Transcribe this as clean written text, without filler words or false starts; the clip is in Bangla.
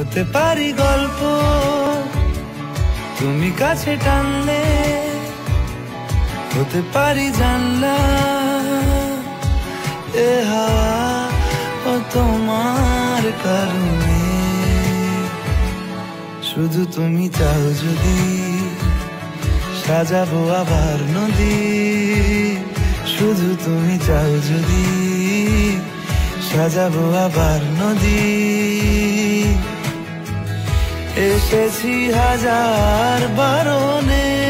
হতে পারি গল্প তুমি কাছে টানলে, হতে পারি জানলা এ হাওয়া ও তোমার কারণে। শুধু তুমি চাও যদি সাজাবো আবার নদী, শুধু তুমি চাও যদি সাজাবো আবার নদী। এসেছি হাজার বারণে